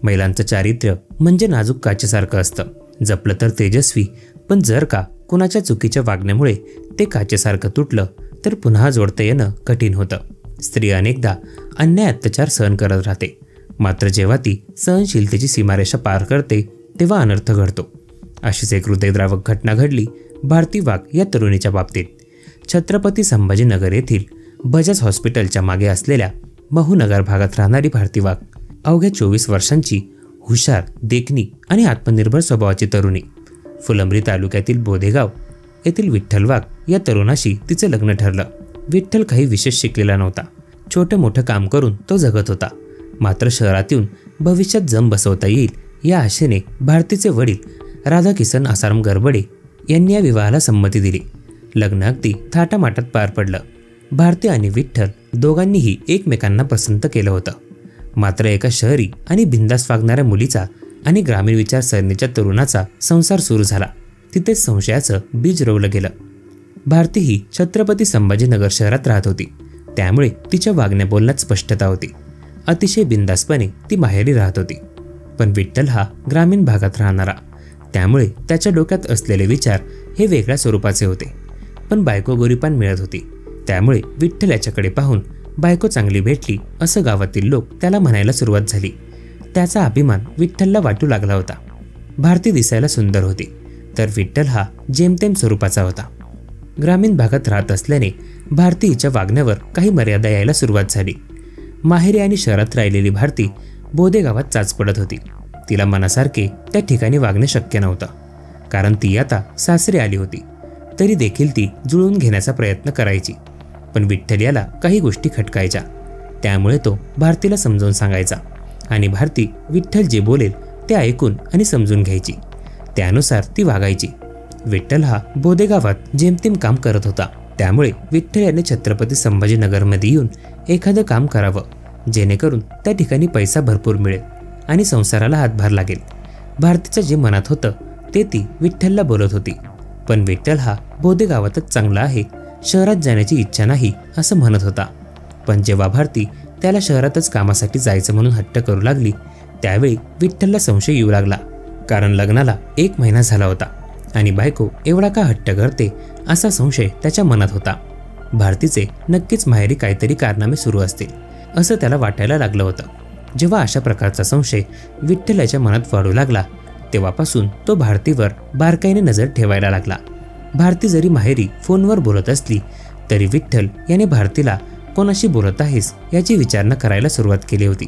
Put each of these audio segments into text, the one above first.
महिलांचं चारित्र्य म्हणजे नाजूक काचेसारखं असतं, जपलं तर तेजस्वी, पण जर का कुणाच्या चुकीच्या वागण्यामुळे ते काचेसारखं तुटलं तर पुन्हा जोडता येणं कठीण होतं. स्त्री अनेकदा अन्याय अत्याचार सहन करत राहते, मात्र जेव्हा ती सहनशीलतेची सीमारेषा पार करते तेव्हा अनर्थ घडतो. अशीच एक हृदयद्रावक घटना घडली भारती वाघ या तरुणीच्या बाबतीत. छत्रपती संभाजीनगर येथील बजाज हॉस्पिटलच्या मागे असलेल्या महूनगर भागात राहणारी भारती वाघ अवघ्या 24 वर्षांची, हुशार, देखणी आणि आत्मनिर्भर स्वभावाची तरुणी. फुलंब्री तालुक्यातील बोधेगाव येथील विठ्ठल वाघ या तरुणाशी तिचं लग्न ठरलं. विठ्ठल काही विशेष शिकलेला नव्हता. छोटं मोठं काम करून तो जगत होता. मात्र शहरात येऊन भविष्यात जम बसवता येईल या आशेने भारतीचे वडील राधाकिसन आसाराम गरबडे यांनी या विवाहाला संमती दिली. लग्न अगदी थाटामाटात पार पडलं. भारती आणि विठ्ठल दोघांनीही एकमेकांना पसंत केलं होतं. मात्र एका शहरी आणि बिंदास वागणाऱ्या मुलीचा आणि ग्रामीण विचारसरणीच्या तरुणाचा संसार सुरू झाला. तिथेच संशयाचं बीज रोवलं गेलं. भारती ही छत्रपती संभाजीनगर शहरात राहत होती, त्यामुळे तिच्या वागण्या बोलण्यात स्पष्टता होती. अतिशय बिंदासपणे ती माहेरी राहत होती. पण विठ्ठल हा ग्रामीण भागात राहणारा, त्यामुळे त्याच्या डोक्यात असलेले विचार हे वेगळ्या स्वरूपाचे होते. पण बायको गोरीपान मिळत होती, त्यामुळे विठ्ठल याच्याकडे पाहून बायको चांगली भेटली असं गावातील लोक त्याला म्हणायला सुरुवात झाली. त्याचा अभिमान विठ्ठलला वाटू लागला होता. भारती दिसायला सुंदर होती, तर विठ्ठल हा जेमतेम स्वरूपाचा होता. ग्रामीण भागात राहत असल्याने भारती हिच्या वागण्यावर काही मर्यादा यायला सुरुवात झाली. माहेरी आणि शहरात राहिलेली भारती बोधेगावात चाच पडत होती. तिला मनासारखे त्या ठिकाणी वागणे शक्य नव्हतं, कारण ती आता सासरी आली होती. तरी देखील ती जुळवून घेण्याचा प्रयत्न करायची. पण विठ्ठल याला काही गोष्टी खटकायच्या, त्यामुळे तो भारतीला समजावून सांगायचा आणि भारती विठ्ठल जे बोलेल ते ऐकून आणि समजून घ्यायची. त्यानुसार ती वागायची. विठ्ठल हा बोधेगावात जेमतेम काम करत होता, त्यामुळे विठ्ठल याने छत्रपती संभाजीनगरमध्ये येऊन एखादं काम करावं, जेणेकरून त्या ठिकाणी पैसा भरपूर मिळेल आणि संसाराला हातभार लागेल. भारतीचं जे मनात होतं ते ती विठ्ठलला बोलत होती. पण विठ्ठल हा बोधेगावातच चांगला आहे, शहरात जाण्याची इच्छा नाही असं म्हणत होता. पण जेव्हा भारती त्याला शहरातच कामासाठी जायचं म्हणून हट्ट करू लागली, त्यावेळी विठ्ठलला संशय येऊ लागला. कारण लग्नाला 1 महिना झाला होता आणि बायको एवढा का हट्ट करते असा संशय त्याच्या मनात होता. भारतीचे नक्कीच माहेरी काहीतरी कारनामे सुरू असतील असं त्याला वाटायला लागलं होतं. जेव्हा अशा प्रकारचा संशय विठ्ठलाच्या मनात वाढू लागला, तेव्हापासून तो भारतीवर बारकाईने नजर ठेवायला लागला. भारती जरी माहेरी फोनवर बोलत असली तरी विठ्ठल याने भारतीला कोणाशी बोलत आहेस याची विचारणा करायला सुरुवात केली होती.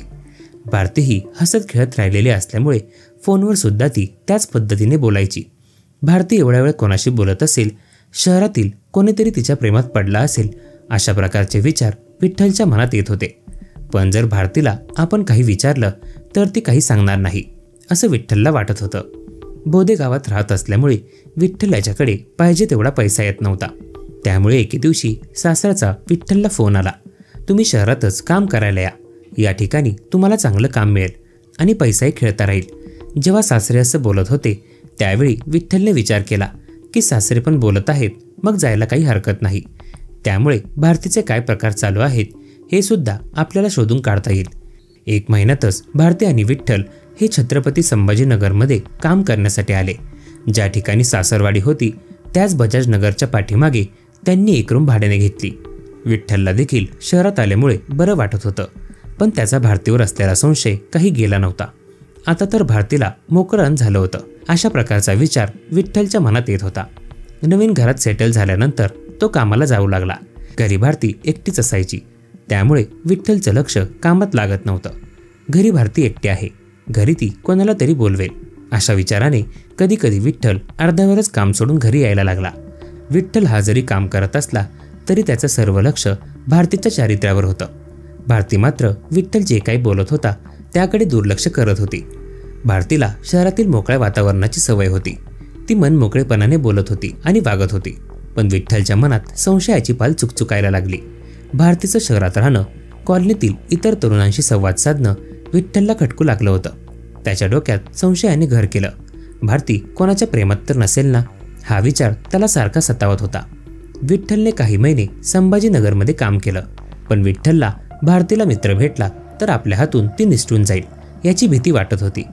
भारती ही हसत खेळत राहिलेली असल्यामुळे फोनवर सुद्धा ती त्याच पद्धतीने बोलायची. भारती एवढ्या वेळ कोणाशी बोलत असेल, शहरातील कोणीतरी तिच्या प्रेमात पडला असेल, अशा प्रकारचे विचार विठ्ठलच्या मनात येत होते. पण जर भारतीला आपण काही विचारलं तर ती काही सांगणार नाही असं विठ्ठलला वाटत होतं. बोधेगावात राहत असल्यामुळे विठ्ठल याच्याकडे पाहिजे तेवढा पैसा येत नव्हता. त्यामुळे एके दिवशी सासऱ्याचा विठ्ठलला फोन आला, तुम्ही शहरातच काम करायला या ठिकाणी तुम्हाला चांगलं काम मिळेल आणि पैसाही खेळता राहील. जेव्हा सासरे असं बोलत होते त्यावेळी विठ्ठलने विचार केला की सासरे पण बोलत आहेत, मग जायला काही हरकत नाही. त्यामुळे भारतीचे काय प्रकार चालू आहेत हे सुद्धा आपल्याला शोधून काढता येईल. 1 महिन्यातच भारती आणि विठ्ठल हे छत्रपती संभाजीनगरमध्ये काम करण्यासाठी आले. ज्या ठिकाणी सासरवाडी होती त्याच बजाज नगरच्या पाठीमागे त्यांनी 1 रूम भाड्याने घेतली. विठ्ठलला देखील शहरात आल्यामुळे बरं वाटत होतं, पण त्याचा भारतीवर असलेला संशय काही गेला नव्हता. आता तर भारतीला मोकळं झालं होतं अशा प्रकारचा विचार विठ्ठलच्या मनात येत होता. नवीन घरात सेटल झाल्यानंतर तो कामाला जाऊ लागला. घरी भारती एकटीच असायची, त्यामुळे विठ्ठलचं लक्ष कामात लागत नव्हतं. घरी भारती एकटी आहे, घरी ती कोणाला तरी बोलवेल अशा विचाराने कधी कधी विठ्ठल अर्ध्यावरच काम सोडून घरी यायला लागला. विठ्ठल हा जरी काम करत असला तरी त्याचं सर्व लक्ष भारतीच्या चारित्र्यावर होतं. भारती मात्र विठ्ठल जे काही बोलत होता त्याकडे दुर्लक्ष करत होती. भारतीला शहरातील मोकळ्या वातावरणाची सवय होती. ती मन मोकळेपणाने बोलत होती आणि वागत होती. पण विठ्ठलच्या मनात संशयाची पाल चुकचुकायला लागली. भारतीचं शहरात राहणं, कॉलनीतील इतर तरुणांशी संवाद साधणं विठ्ठलला खटकू लागलं होतं. त्याच्या डोक्यात संशयाने घर केलं. भारती कोणाच्या प्रेमात तर नसेल ना, हा विचार त्याला सारखा सतावत होता. विठ्ठलने काही महिने संभाजीनगरमध्ये काम केलं, पण विठ्ठलला भारतीला मित्र भेटला तर आपल्या हातून ती निसटून जाईल याची भीती वाटत होती.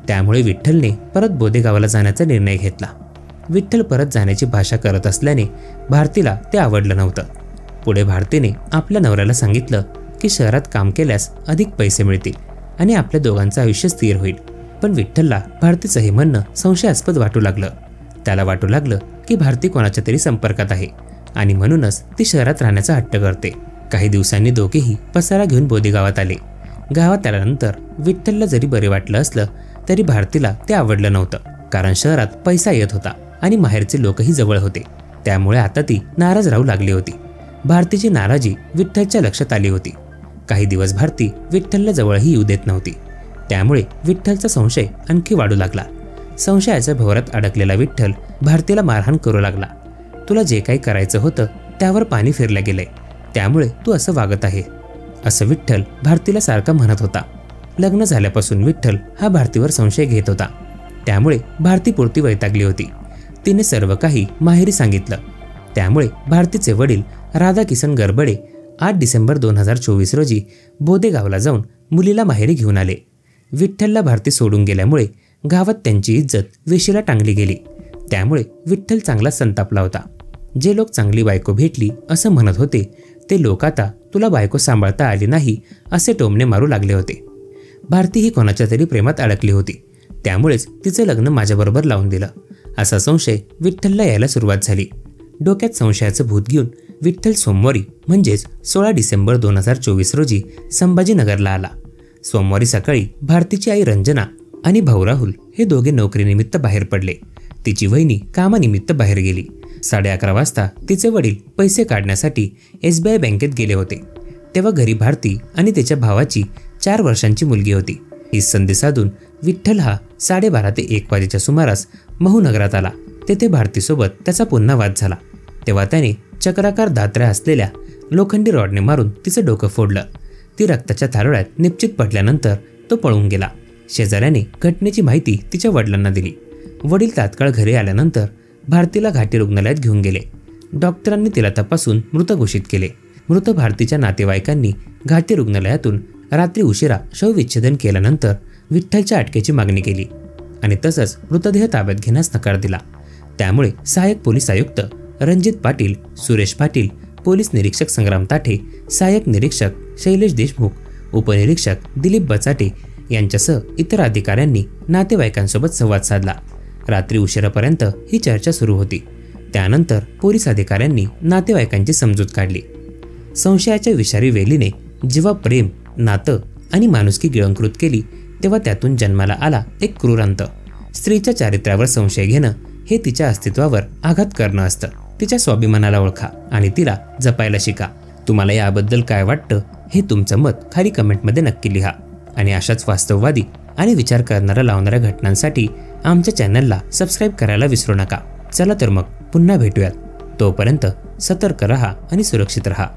त्यामुळे विठ्ठलने परत बोदेगावला जाण्याचा निर्णय घेतला. विठ्ठल परत जाण्याची भाषा करत असल्याने भारतीला ते आवडलं नव्हतं. पुढे भारतीने आपल्या नवऱ्याला सांगितलं की शहरात काम केल्यास अधिक पैसे मिळतील आणि आपल्या दोघांचं आयुष्य स्थिर होईल. पण विठ्ठलला भारतीचं हे म्हणणं संशयास्पद वाटू लागलं. त्याला वाटू लागलं की भारती कोणाच्या तरी संपर्कात आहे आणि म्हणूनच ती शहरात राहण्याचा हट्ट करते. काही दिवसांनी दोघेही पसारा घेऊन बोदेगावात आले. गावात आल्यानंतर विठ्ठलला जरी बरे वाटलं असलं तरी भारतीला ते आवडलं नव्हतं. कारण शहरात पैसा येत होता आणि माहेरचे लोकही जवळ होते. त्यामुळे आता ती नाराज राहू लागली होती. भारतीची नाराजी विठ्ठलच्या लक्षात आली होती. काही दिवस भारती विठ्ठलला जवळही येऊ देत नव्हती. त्यामुळे विठ्ठलचा संशय आणखी वाढू लागला. संशयाच्या भोवऱ्यात अडकलेला विठ्ठल भारतीला मारहाण करू लागला. तुला जे काही करायचं होतं त्यावर पाणी फिरलं गेलंय, त्यामुळे तू असं वागत आहे, असं विठ्ठल भारतीला सारखा म्हणत होता. लग्न झाल्यापासून विठ्ठल हा भारतीवर संशय घेत होता. त्यामुळे भारती पुरती वैतागली होती. तिने सर्व काही माहेरी सांगितलं. त्यामुळे भारतीचे वडील राधाकिसन गरबडे 8 डिसेंबर 2024 रोजी बोदेगावला जाऊन मुलीला माहेरी घेऊन आले. विठ्ठलला भारती सोडून गेल्यामुळे गावात त्यांची इज्जत वेशीला टांगली गेली. त्यामुळे विठ्ठल चांगला संतापला होता. जे लोक चांगली बायको भेटली असं म्हणत होते ते लोक आता तुला बायको सांभाळता आली नाही असे टोमणे मारू लागले होते. भारती ही कोणाच्या तरी प्रेमात अडकली होती. त्यामुळेच तिचं लग्न माझ्याबरोबर लावून दिलं असा संशय विठ्ठलला यायला सुरुवात झाली. डोक्यात संशयाचं भूत घेऊन विठ्ठल सोमवारी म्हणजेच 16 डिसेंबर 2024 रोजी संभाजीनगरला आला. सोमवारी सकाळी भारतीची आई रंजना आणि भाऊ राहुल हे दोघे नोकरीनिमित्त बाहेर पडले. तिची वहिनी कामानिमित्त बाहेर गेली. 11:30 वाजता तिचे वडील पैसे काढण्यासाठी SBI बँकेत गेले होते. तेव्हा घरी भारती आणि त्याच्या भावाची 4 वर्षांची मुलगी होती. ही संधी साधून विठ्ठल हा 12:30 ते 1 वाजेच्या सुमारास महूनगरात आला. तेथे भारतीसोबत त्याचा पुन्हा वाद झाला. तेव्हा त्याने चक्राकार दात्र्या असलेल्या लोखंडी रॉडने मारून तिचं डोकं फोडलं. ती रक्ताच्या थारोळ्यात निपचित पडल्यानंतर तो पळून गेला. शेजाऱ्याने घटनेची माहिती तिच्या वडिलांना दिली. वडील तात्काळ घरी आल्यानंतर भारतीला घाटी रुग्णालयात घेऊन गेले. डॉक्टरांनी तिला तपासून मृत घोषित केले. मृत भारतीच्या नातेवाईकांनी घाटी रुग्णालयातून रात्री उशिरा शवविच्छेदन केल्यानंतर विठ्ठलच्या अटकेची मागणी केली आणि तसंच मृतदेह ताब्यात घेण्यास नकार दिला. त्यामुळे सहाय्यक पोलीस आयुक्त रणजित पाटील, सुरेश पाटील, पोलीस निरीक्षक संग्राम ताठे, सहाय्यक निरीक्षक शैलेश देशमुख, उपनिरीक्षक दिलीप बचाटे यांच्यासह इतर अधिकाऱ्यांनी नातेवाईकांसोबत संवाद साधला. रात्री उशिरापर्यंत ही चर्चा सुरू होती. त्यानंतर पोलीस अधिकाऱ्यांनी नातेवाईकांची समजूत काढली. संशयाच्या विषारी वेलीने जेव्हा प्रेम, नातं आणि माणुसकी गिळंकृत केली तेव्हा त्यातून जन्माला आला एक क्रूर अंत. स्त्रीच्या चारित्र्यावर संशय घेणं हे तिच्या अस्तित्वावर आघात करणं असतं. तिच्या स्वाभिमानाला ओळखा आणि तिला जपायला शिका. तुम्हाला याबद्दल काय वाटतं हे तुमचं मत खाली कमेंटमध्ये नक्की लिहा आणि अशाच वास्तववादी आणि विचार करणाऱ्या लावणाऱ्या घटनांसाठी आमच्या चॅनलला सबस्क्राईब करायला विसरू नका. चला तर मग पुन्हा भेटूयात. तोपर्यंत सतर्क रहा आणि सुरक्षित रहा.